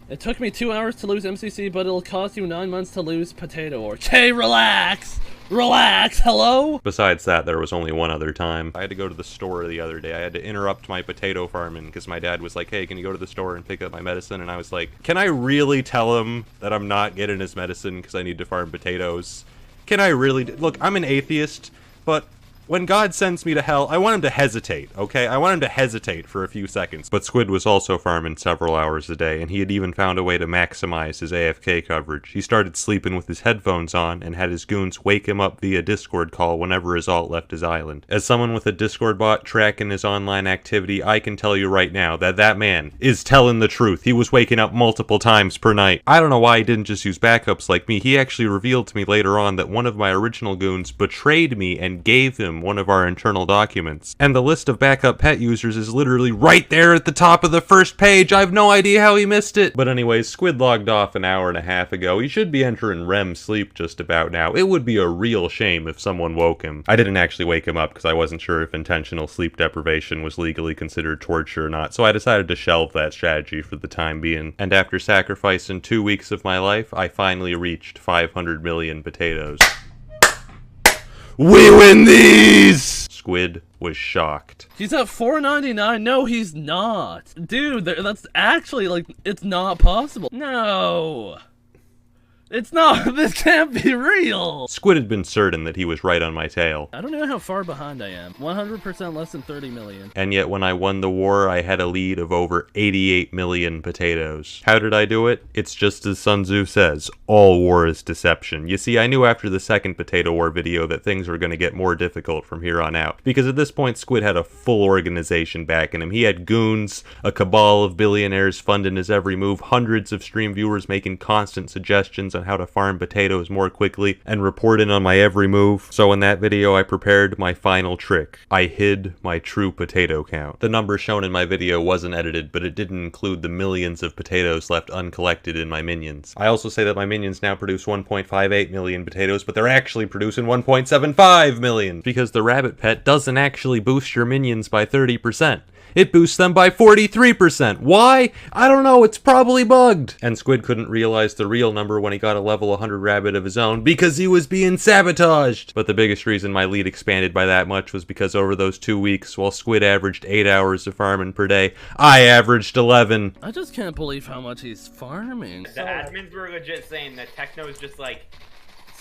It took me 2 hours to lose MCC, but it'll cost you 9 months to lose potato or. Hey, relax! Relax, hello? Besides that, there was only one other time. I had to go to the store the other day. I had to interrupt my potato farming because my dad was like, hey, can you go to the store and pick up my medicine? And I was like, can I really tell him that I'm not getting his medicine because I need to farm potatoes? Can I really? Look, I'm an atheist, but When God sends me to hell, I want him to hesitate, okay? I want him to hesitate for a few seconds. But Squid was also farming several hours a day, and he had even found a way to maximize his AFK coverage. He started sleeping with his headphones on, and had his goons wake him up via Discord call whenever his alt left his island. As someone with a Discord bot tracking his online activity, I can tell you right now that that man is telling the truth. He was waking up multiple times per night. I don't know why he didn't just use backups like me. He actually revealed to me later on that one of my original goons betrayed me and gave him one of our internal documents. And the list of backup pet users is literally right there at the top of the first page. I have no idea how he missed it. But anyways, Squid logged off an hour and a half ago. He should be entering REM sleep just about now. It would be a real shame if someone woke him. I didn't actually wake him up because I wasn't sure if intentional sleep deprivation was legally considered torture or not, so I decided to shelve that strategy for the time being. And after sacrificing 2 weeks of my life, I finally reached 500 million potatoes. We win these! Squid was shocked. He's at 499. No, he's not. Dude, that's actually, like, it's not possible. No. It's not. This can't be real. Squid had been certain that he was right on my tail. I don't know how far behind I am. 100% less than 30 million. And yet when I won the war, I had a lead of over 88 million potatoes. How did I do it? It's just as Sun Tzu says, all war is deception. You see, I knew after the second potato war video that things were going to get more difficult from here on out. Because at this point, Squid had a full organization backing him. He had goons, a cabal of billionaires funding his every move, hundreds of stream viewers making constant suggestions on how to farm potatoes more quickly, and reporting on my every move. So in that video, I prepared my final trick. I hid my true potato count. The number shown in my video wasn't edited, but it didn't include the millions of potatoes left uncollected in my minions. I also say that my minions now produce 1.58 million potatoes, but they're actually producing 1.75 million, because the rabbit pet doesn't actually boost your minions by 30%. It boosts them by 43%. Why? I don't know, it's probably bugged. And Squid couldn't realize the real number when he got a level 100 rabbit of his own, because he was being sabotaged. But the biggest reason my lead expanded by that much was because over those 2 weeks, while Squid averaged 8 hours of farming per day, I averaged 11. I just can't believe how much he's farming. The admins were legit saying that Techno is just like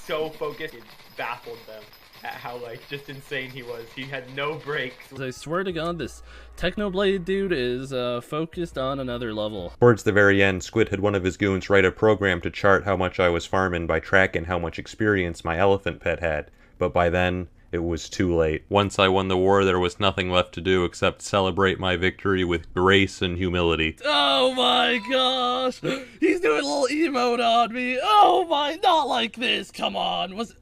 so focused, it baffled them at how like just insane he was. He had no breaks. I swear to God, this Technoblade dude is focused on another level. Towards the very end, Squid had one of his goons write a program to chart how much I was farming by tracking how much experience my elephant pet had. But by then, it was too late. Once I won the war, there was nothing left to do except celebrate my victory with grace and humility. Oh my gosh! He's doing a little emote on me. Oh my, not like this. Come on. Was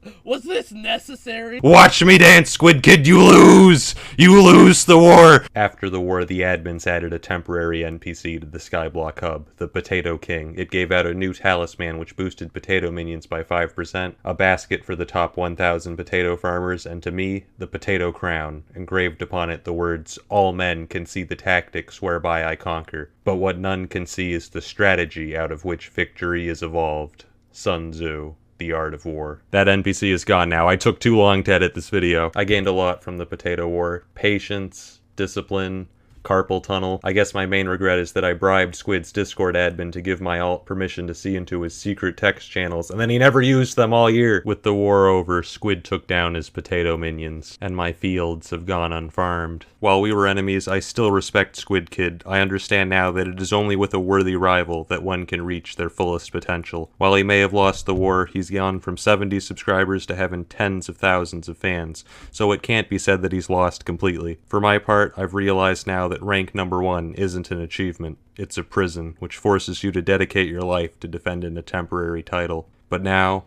this necessary? Watch me dance, Squid Kid, you lose! You lose the war! After the war, the admins added a temporary NPC to the Skyblock hub, the Potato King. It gave out a new talisman which boosted potato minions by 5%, a basket for the top 1,000 potato farmers, and to me, the potato crown, engraved upon it the words, "All men can see the tactics whereby I conquer, but what none can see is the strategy out of which victory is evolved." Sun Tzu, The Art of War. That NPC is gone now. I took too long to edit this video. I gained a lot from the potato war. Patience, discipline, carpal tunnel. I guess my main regret is that I bribed Squid's Discord admin to give my alt permission to see into his secret text channels, and then he never used them all year. With the war over, Squid took down his potato minions, and my fields have gone unfarmed. While we were enemies, I still respect Squid Kid. I understand now that it is only with a worthy rival that one can reach their fullest potential. While he may have lost the war, he's gone from 70 subscribers to having tens of thousands of fans, so it can't be said that he's lost completely. For my part, I've realized now that rank number 1 isn't an achievement. It's a prison, which forces you to dedicate your life to defending a temporary title. But now,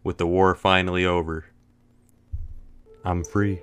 with the war finally over, I'm free.